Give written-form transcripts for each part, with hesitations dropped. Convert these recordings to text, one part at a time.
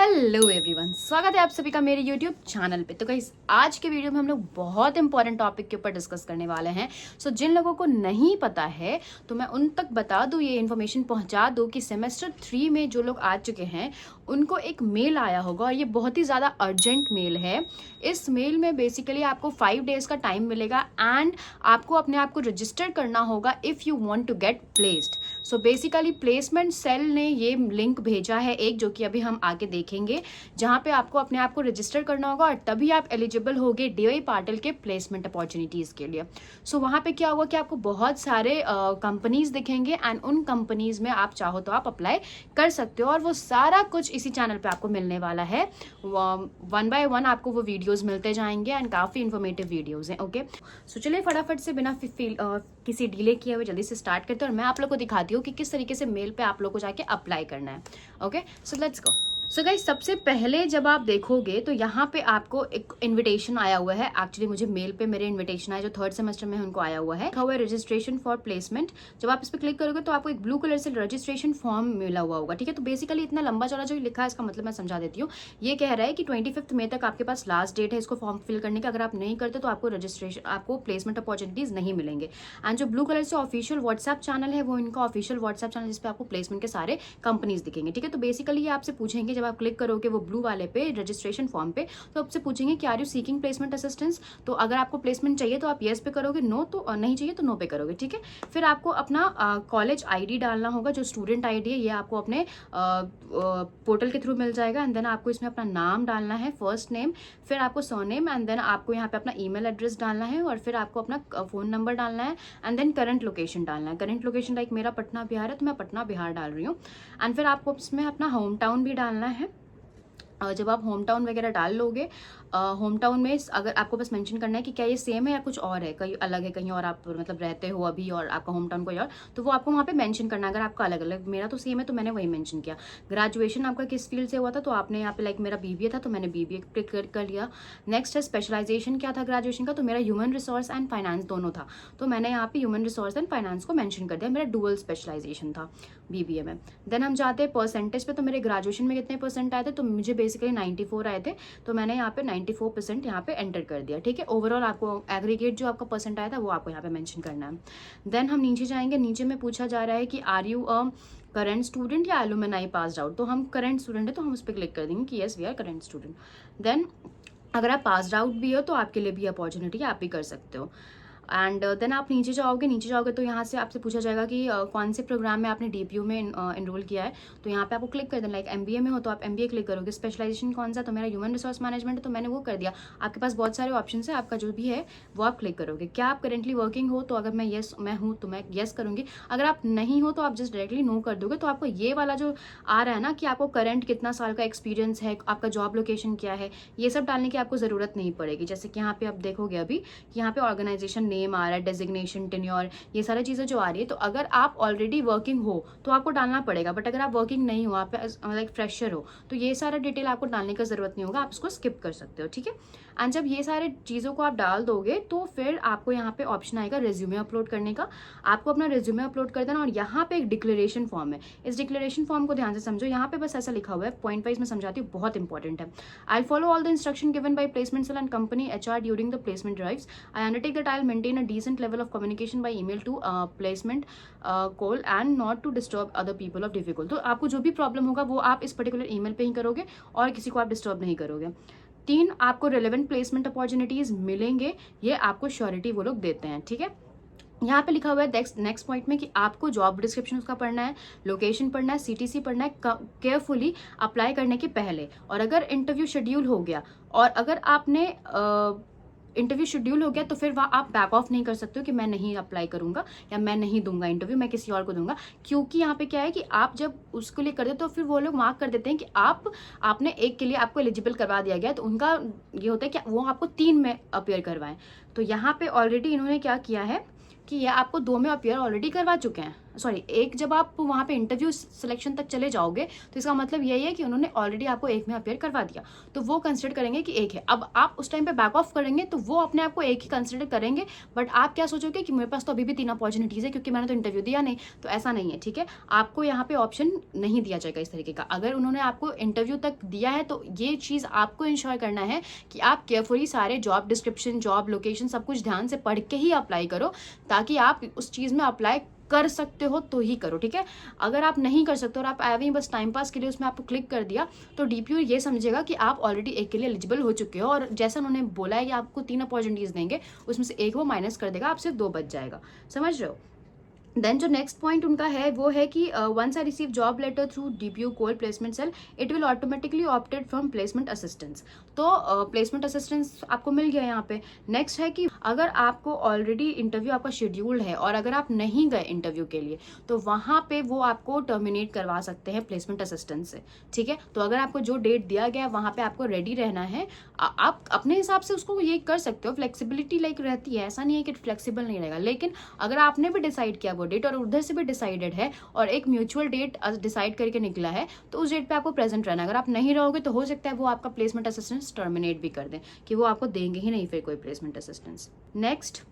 Hello everyone, स्वागत है आप सभी का मेरे यूट्यूब चैनल पे। तो गाइस, आज के वीडियो में हम लोग बहुत इंपॉर्टेंट टॉपिक के ऊपर डिस्कस करने वाले हैं। जिन लोगों को नहीं पता है तो मैं उन तक बता दूं, ये इन्फॉर्मेशन पहुंचा दूं कि सेमेस्टर 3 में जो लोग आ चुके हैं उनको एक मेल आया होगा और ये बहुत ही ज़्यादा अर्जेंट मेल है। इस मेल में बेसिकली आपको 5 डेज़ का टाइम मिलेगा एंड आपको अपने आप को रजिस्टर करना होगा if you want to get placed. So basically placement cell ने ये लिंक भेजा है एक, जो कि अभी हम आगे देखेंगे, जहां पे आपको अपने आप को रजिस्टर करना होगा और तभी आप एलिजिबल होगे डीवाई पाटिल के प्लेसमेंट अपॉर्चुनिटीज़ के लिए। वहां पे क्या होगा कि आपको बहुत सारे कंपनीज दिखेंगे एंड उन कंपनीज में आप चाहो तो आप अप्लाई कर सकते हो और वो सारा कुछ इसी चैनल पे आपको मिलने वाला है। 1 बाय 1 आपको वो वीडियोस मिलते जाएंगे एंड काफ़ी इन्फॉर्मेटिव वीडियोस हैं। ओके, सो चलिए फटाफट से बिना किसी डिले किए हुए जल्दी से स्टार्ट करते हैं और मैं आप लोग को दिखाती हूँ कि किस तरीके से मेल पे आप लोग को जाके अप्लाई करना है। Okay, so let's go. So guys, सबसे पहले जब आप देखोगे तो यहाँ पे आपको एक इनविटेशन आया हुआ है। एक्चुअली मुझे मेल पे मेरे इनविटेशन आया जो 3rd सेमेस्टर में उनको आया हुआ है, लिखा हुआ है रजिस्ट्रेशन फॉर प्लेसमेंट। जब आप इस पर क्लिक करोगे तो आपको एक ब्लू कलर से रजिस्ट्रेशन फॉर्म मिला हुआ होगा। ठीक है, तो बेसिकली इतना लंबा चौड़ा जो लिखा है इसका मतलब मैं समझा देती हूँ। ये कह रहा है कि 25 मई तक आपके पास लास्ट डेट है इसको फॉर्म फिल करने का। अगर आप नहीं करते तो आपको प्लेसमेंट अपॉर्चुनिटीज नहीं मिलेंगे। एंड जो ब्लू कलर से ऑफिशियल व्हाट्सएप चैनल है वो इनका ऑफिशियल व्हाट्सएप चैनल, जिसपे आपको प्लेसमेंट के सारे कंपनीज दिखेंगे। ठीक है, तो बेसिकली ये आपसे पूछेंगे जब आप क्लिक करोगे वो ब्लू वाले पे रजिस्ट्रेशन फॉर्म पे, तो आपसे पूछेंगे कि are you seeking placement assistance. तो अगर आपको प्लेसमेंट चाहिए तो आप येस पे करोगे, नो तो नहीं चाहिए तो नो पे करोगे। ठीक है, फिर आपको अपना कॉलेज आईडी डालना होगा, जो स्टूडेंट आईडी है ये आपको अपने पोर्टल के थ्रू मिल जाएगा। एंड देन आपको इसमें अपना नाम डालना है, फर्स्ट नेम, फिर आपको सरनेम, एंड देन आपको यहाँ पे अपना ईमेल एड्रेस डालना है और फिर आपको अपना फ़ोन नंबर डालना है एंड देन करंट लोकेशन डालना है। करंट लोकेशन लाइक मेरा पटना बिहार है तो मैं पटना बिहार डाल रही हूँ। एंड फिर आपको इसमें अपना होम टाउन भी डालना है। जब आप होम टाउन वगैरह डाल लोगे, होम टाउन में अगर आपको बस मेंशन करना है कि क्या ये सेम है या कुछ और है, कहीं अलग है, कहीं और आप मतलब रहते हो अभी और आपका होम टाउन कोई और, तो वो आपको वहाँ पे मेंशन करना है। अगर आपका अलग अलग, मेरा तो सेम है तो मैंने वही मेंशन किया। ग्रेजुएशन आपका किस फील्ड से हुआ था तो आपने यहाँ पे लाइक मेरा बीबीए था तो मैंने बीबीए क्लिक कर लिया। नेक्स्ट है स्पेशलाइजेशन क्या था ग्रेजुएशन का, तो मेरा ह्यूमन रिसोर्स एंड फाइनेंस दोनों था तो मैंने यहाँ पे ह्यूमन रिसोर्स एंड फाइनेंस को मैंशन कर दिया। मेरा डुअल स्पेशलाइजेशन था बीबीए में। देन हम जाते हैं परसेंटेज पे, तो मेरे ग्रेजुएशन में कितने परसेंट आए थे, तो मुझे बेसिकली 94 आए थे तो मैंने यहाँ पे 94% यहाँ पे एंटर कर दिया। ठीक है, ओवरऑल आपको एग्रीगेट जो आपका परसेंट आया था वो आपको यहाँ पे मेंशन करना है। देन हम नीचे जाएंगे, नीचे में पूछा जा रहा है कि are you a current student या एलुमनाई पास्ड आउट, तो हम करंट स्टूडेंट है तो हम उस पर क्लिक कर देंगे कि yes we are current student. Then अगर आप पास्ड आउट भी हो तो आपके लिए भी अपॉर्चुनिटी आप भी कर सकते हो। एंड देन आप नीचे जाओगे तो यहाँ से आपसे पूछा जाएगा कि कौन से प्रोग्राम में आपने डीपीयू में इनरोल किया है, तो यहाँ पे आपको क्लिक कर देना। लाइक एमबीए में हो तो आप एमबीए क्लिक करोगे। स्पेशलाइजेशन कौन सा, तो मेरा ह्यूमन रिसोर्स मैनेजमेंट है तो मैंने वो कर दिया। आपके पास बहुत सारे ऑप्शन है, आपका जो भी है वो आप क्लिक करोगे। क्या आप करेंटली वर्किंग हो, तो अगर मैं हूँ तो मैं येस करूँगी। अगर आप नहीं हो तो आप जस्ट डायरेक्टली नो कर दोगे। तो आपको ये वाला जो आ रहा है ना कि आपको करंट कितना साल का एक्सपीरियंस है, आपका जॉब लोकेशन क्या है, ये सब डालने की आपको ज़रूरत नहीं पड़ेगी। जैसे कि यहाँ पे आप देखोगे अभी कि यहाँ पे ऑर्गेनाइजेशन नेम आ रहा है, डेजिग्नेशन, टेन्योर, ये सारी चीज़ें जो आ रही है, तो अगर आप ऑलरेडी वर्किंग हो तो आपको डालना पड़ेगा। बट अगर आप वर्किंग नहीं हो, आप लाइक फ्रेशर हो, तो ये सारा डिटेल आपको डालने का जरूरत नहीं होगा, आप इसको स्किप कर सकते हो। ठीक है, एंड जब ये सारे चीज़ों को आप डाल दोगे तो फिर आपको यहाँ पे ऑप्शन आएगा रेज्यूमे अपलोड करने का। आपको अपना रेज्यूमे अपलोड कर देना और यहाँ पे एक डिक्लेरेशन फॉर्म है। इस डिक्लेरेशन फॉर्म को ध्यान से समझो, यहाँ पे बस ऐसा लिखा हुआ है, पॉइंट वाइज में समझाती हूँ, बहुत इंपॉर्टेंट है। I follow all the instruction given by placement cell and company HR during the placement drives. I undertake that I will maintain a decent level of communication by email to placement call and not to disturb other people of difficult. तो आपको जो भी problem होगा वो आप इस particular email पे ही करोगे और किसी को आप डिस्टर्ब नहीं करोगे। 3, आपको रेलेवेंट प्लेसमेंट अपॉर्चुनिटीज मिलेंगे, ये आपको श्योरिटी वो लोग देते हैं। ठीक है, यहाँ पे लिखा हुआ है नेक्स्ट पॉइंट में कि आपको जॉब डिस्क्रिप्शन उसका पढ़ना है, लोकेशन पढ़ना है, सीटीसी पढ़ना है केयरफुली अप्लाई करने के पहले। और अगर इंटरव्यू शेड्यूल हो गया और अगर आपने इंटरव्यू शेड्यूल हो गया तो फिर वहाँ आप बैक ऑफ नहीं कर सकते हो कि मैं नहीं अप्लाई करूंगा या मैं नहीं दूंगा इंटरव्यू, मैं किसी और को दूंगा। क्योंकि यहाँ पे क्या है कि आप जब उसके लिए कर दे तो फिर वो लोग मार्क कर देते हैं कि आपने एक के लिए आपको एलिजिबल करवा दिया गया, तो उनका ये होता है कि वो आपको 3 में अपीयर करवाएं। तो यहाँ पे ऑलरेडी इन्होंने क्या किया है कि ये आपको 2 में अपीयर ऑलरेडी करवा चुके हैं। सॉरी एक जब आप वहाँ पे इंटरव्यू सिलेक्शन तक चले जाओगे तो इसका मतलब यही है कि उन्होंने ऑलरेडी आपको एक में अपेयर करवा दिया, तो वो कंसिडर करेंगे कि एक है। अब आप उस टाइम पे बैक ऑफ करेंगे तो वो अपने आप को एक ही कंसिडर करेंगे, बट आप क्या सोचोगे कि मेरे पास तो अभी भी 3 अपॉर्चुनिटीज़ है क्योंकि मैंने तो इंटरव्यू दिया नहीं। तो ऐसा नहीं है, ठीक है। आपको यहाँ पे ऑप्शन नहीं दिया जाएगा इस तरीके का। अगर उन्होंने आपको इंटरव्यू तक दिया है तो ये चीज़ आपको इंश्योर करना है कि आप केयरफुली सारे जॉब डिस्क्रिप्शन, जॉब लोकेशन सब कुछ ध्यान से पढ़ के ही अप्लाई करो, ताकि आप उस चीज़ में अप्लाई कर सकते हो तो ही करो, ठीक है। अगर आप नहीं कर सकते और आप आए ही बस टाइम पास के लिए उसमें आपको क्लिक कर दिया तो डीपीयू ये समझेगा कि आप ऑलरेडी एक के लिए एलिजिबल हो चुके हो, और जैसा उन्होंने बोला है कि आपको 3 अपॉर्चुनिटीज़ देंगे उसमें से एक वो माइनस कर देगा, आपसे 2 बच जाएगा, समझ रहे हो। देन जो नेक्स्ट पॉइंट उनका है वो है कि once I receive job letter through DPU call placement cell it will automatically opted from placement assistance. तो प्लेसमेंट असिस्टेंस आपको मिल गया यहाँ पे। नेक्स्ट है कि अगर आपको ऑलरेडी इंटरव्यू आपका शेड्यूल्ड है और अगर आप नहीं गए इंटरव्यू के लिए तो वहाँ पे वो आपको टर्मिनेट करवा सकते हैं प्लेसमेंट असिस्टेंस से, ठीक है। तो अगर आपको जो डेट दिया गया है वहाँ पे आपको रेडी रहना है। आप अपने हिसाब से उसको ये कर सकते हो, फ्लेक्सिबिलिटी लाइक रहती है, ऐसा नहीं है कि फ्लेक्सिबल नहीं रहेगा। लेकिन अगर आपने भी डिसाइड किया डेट और उधर से भी डिसाइडेड है और एक म्यूचुअल डेट डिसाइड करके निकला है तो उस डेट पे आपको प्रेजेंट रहना है। अगर आप नहीं रहोगे तो हो सकता है वो आपका प्लेसमेंट असिस्टेंस टर्मिनेट भी कर दें, कि वो आपको देंगे ही नहीं फिर कोई प्लेसमेंट असिस्टेंस। नेक्स्ट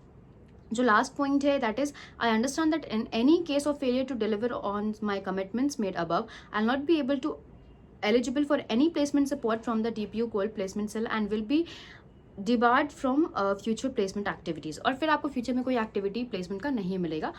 जो लास्ट पॉइंट है that is I understand that in any case of failure to deliver on my commitments made above I will not be able to eligible for any placement support from the DPU Gold placement cell and will be debarred from future placement activities. और फिर आपको future में कोई activity placement का नहीं मिलेगा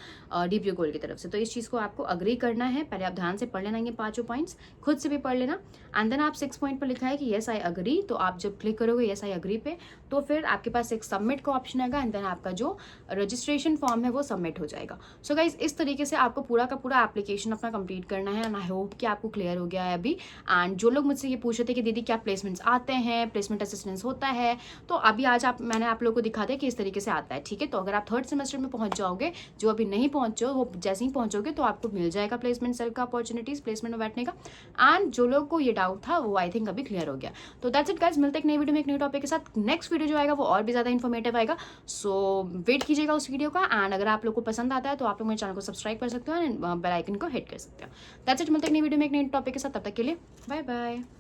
DPU gold की तरफ से। तो इस चीज़ को आपको अग्री करना है। पहले आप ध्यान से पढ़ लेना ये 5 पॉइंट्स, खुद से भी पढ़ लेना। एंड देन आप 6 पॉइंट पर लिखा है कि येस आई अग्री, तो आप जब क्लिक करोगे येस आई अग्री पे तो फिर आपके पास एक सबमिट का ऑप्शन आएगा एंड देन आपका जो रजिस्ट्रेशन फॉर्म है वो सबमिट हो जाएगा। सो गाइज इस तरीके से आपको पूरा का पूरा एप्लीकेशन अपना कंप्लीट करना है एंड आई होप कि आपको क्लियर हो गया है अभी। एंड जो लोग मुझसे ये पूछ रहे थे कि दीदी क्या प्लेसमेंट्स आते हैं, प्लेसमेंट असिस्टेंस होता है, तो अभी आज मैंने आप लोगों को दिखा दिया कि इस तरीके से आता है, ठीक है। तो अगर आप 3rd सेमेस्टर में पहुंच जाओगे, जो अभी नहीं पहुंचे हो वो जैसे ही पहुंचोगे तो आपको मिल जाएगा प्लेसमेंट सेल का अपॉर्चुनिटीज, प्लेसमेंट में बैठने का। एंड जो लोग को ये डाउट था वो आई थिंक अभी क्लियर हो गया। तो दैट्स इट गाइस, मिलते हैं एक नई वीडियो में एक नई टॉपिक के साथ। नेक्स्ट वीडियो जो आएगा वो और भी ज्यादा इन्फॉर्मेटिव आएगा, सो वेट कीजिएगा उस वीडियो का। एंड अगर आप लोग को पसंद आता है तो आप लोग मेरे चैनल को सब्सक्राइब कर सकते हो एंड बेल आइकन को हिट कर सकते हो। दैट्स इट, मिलते हैं एक नई वीडियो में एक नई टॉपिक के साथ। तब तक के लिए बाय बाय।